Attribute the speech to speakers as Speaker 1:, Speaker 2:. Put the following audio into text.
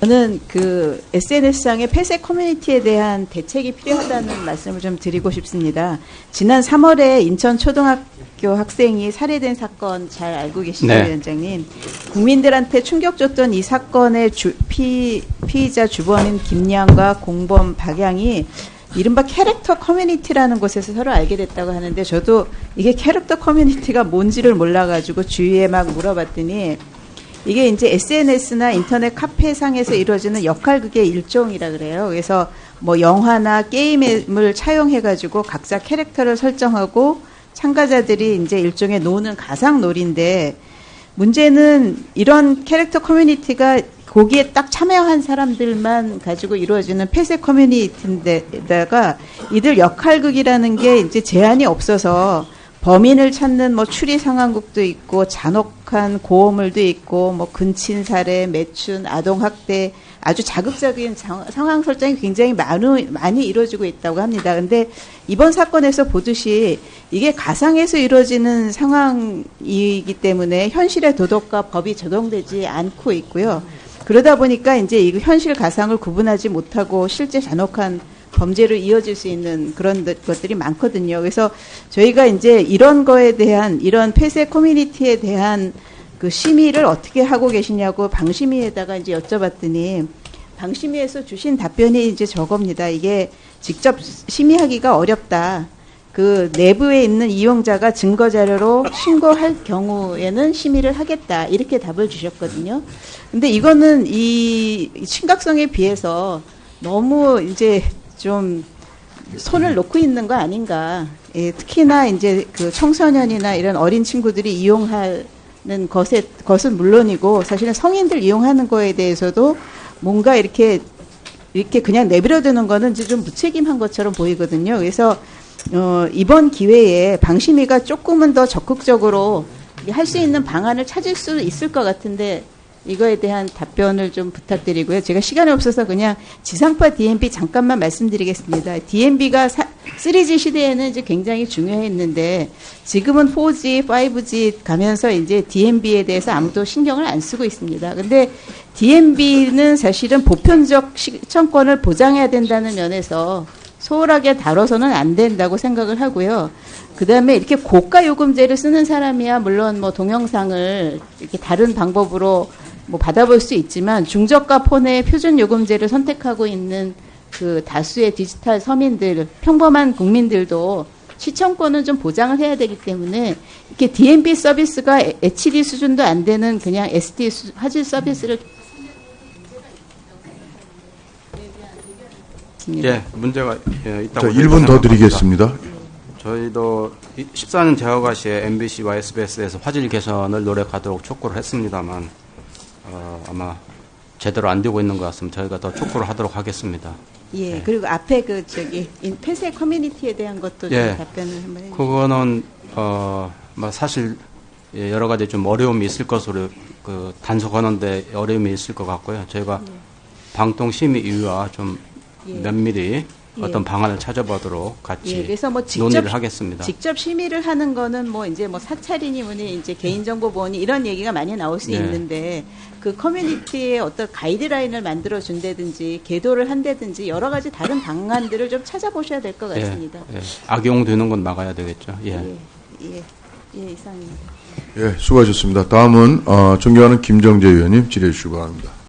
Speaker 1: 저는 그 SNS상의 폐쇄 커뮤니티에 대한 대책이 필요하다는 말씀을 좀 드리고 싶습니다. 지난 3월에 인천 초등학교 학생이 살해된 사건 잘 알고 계시죠,
Speaker 2: 네.
Speaker 1: 위원장님? 국민들한테 충격 줬던 이 사건의 피의자 주범인 김양과 공범 박양이 이른바 캐릭터 커뮤니티라는 곳에서 서로 알게 됐다고 하는데, 저도 이게 캐릭터 커뮤니티가 뭔지를 몰라가지고 주위에 막 물어봤더니 이게 이제 SNS나 인터넷 카페상에서 이루어지는 역할극의 일종이라 그래요. 그래서 뭐 영화나 게임을 차용해가지고 각자 캐릭터를 설정하고 참가자들이 이제 일종의 노는 가상놀이인데, 문제는 이런 캐릭터 커뮤니티가 거기에 딱 참여한 사람들만 가지고 이루어지는 폐쇄 커뮤니티인데다가 이들 역할극이라는 게 이제 제한이 없어서 범인을 찾는 뭐 추리 상황극도 있고 잔혹한 고어물도 있고 뭐 근친 살해, 매춘, 아동 학대, 아주 자극적인 상황 설정이 굉장히 많이 이루어지고 있다고 합니다. 근데 이번 사건에서 보듯이 이게 가상에서 이루어지는 상황이기 때문에 현실의 도덕과 법이 적용되지 않고 있고요. 그러다 보니까 이제 이 현실 가상을 구분하지 못하고 실제 잔혹한 범죄로 이어질 수 있는 그런 것들이 많거든요. 그래서 저희가 이제 이런 거에 대한, 이런 폐쇄 커뮤니티에 대한 그 심의를 어떻게 하고 계시냐고 방심위에다가 이제 여쭤봤더니, 방심위에서 주신 답변이 이제 저겁니다. 이게 직접 심의하기가 어렵다. 그 내부에 있는 이용자가 증거 자료로 신고할 경우에는 심의를 하겠다. 이렇게 답을 주셨거든요. 근데 이거는 이 심각성에 비해서 너무 이제 좀 손을 놓고 있는 거 아닌가. 예, 특히나 이제 그 청소년이나 이런 어린 친구들이 이용하는 것은 물론이고, 사실은 성인들 이용하는 거에 대해서도 뭔가 이렇게 그냥 내버려두는 거는 이제 좀 무책임한 것처럼 보이거든요. 그래서 이번 기회에 방심위가 조금은 더 적극적으로 할 수 있는 방안을 찾을 수 있을 것 같은데, 이거에 대한 답변을 좀 부탁드리고요. 제가 시간이 없어서 그냥 지상파 DMB 잠깐만 말씀드리겠습니다. DMB가 3G 시대에는 이제 굉장히 중요했는데, 지금은 4G, 5G 가면서 이제 DMB에 대해서 아무도 신경을 안 쓰고 있습니다. 근데 DMB는 사실은 보편적 시청권을 보장해야 된다는 면에서 소홀하게 다뤄서는 안 된다고 생각을 하고요. 그 다음에 이렇게 고가 요금제를 쓰는 사람이야 물론 뭐 동영상을 이렇게 다른 방법으로 뭐 받아볼 수 있지만, 중저가 폰의 표준 요금제를 선택하고 있는 그 다수의 디지털 서민들, 평범한 국민들도 시청권은 좀 보장을 해야 되기 때문에, 이렇게 DMB 서비스가 HD 수준도 안 되는 그냥 SD 화질 서비스를
Speaker 2: 예, 문제가 있다고.
Speaker 3: 1분 더 드리겠습니다.
Speaker 2: 저희도 14년 개화가 시에 MBC와 SBS에서 화질 개선을 노력하도록 촉구를 했습니다만, 아마 제대로 안 되고 있는 것 같으면 저희가 더 촉구를 하도록 하겠습니다.
Speaker 1: 예,
Speaker 2: 네.
Speaker 1: 그리고 앞에 그 폐쇄 커뮤니티에 대한 것도 좀 답변을 한번 해주세요.
Speaker 2: 그거는 뭐 사실 여러 가지 좀 어려움이 있을 것으로 그 단속하는데 어려움이 있을 것 같고요. 저희가 방통심의위와 좀 면밀히 어떤 방안을 찾아보도록 같이
Speaker 1: 그래서 뭐
Speaker 2: 논의를 하겠습니다.
Speaker 1: 직접 심의를 하는 거는 뭐 이제 뭐 사찰이니 뭐니 이제 개인정보보호니 이런 얘기가 많이 나올 수 있는데, 그 커뮤니티에 어떤 가이드라인을 만들어 준다든지 계도를 한다든지 여러 가지 다른 방안들을 좀 찾아보셔야 될 것 같습니다.
Speaker 2: 악용되는 건 막아야 되겠죠.
Speaker 1: 이상입니다.
Speaker 3: 예, 수고하셨습니다. 다음은 존경하는 김정재 의원님 질의해 주시기 바랍니다.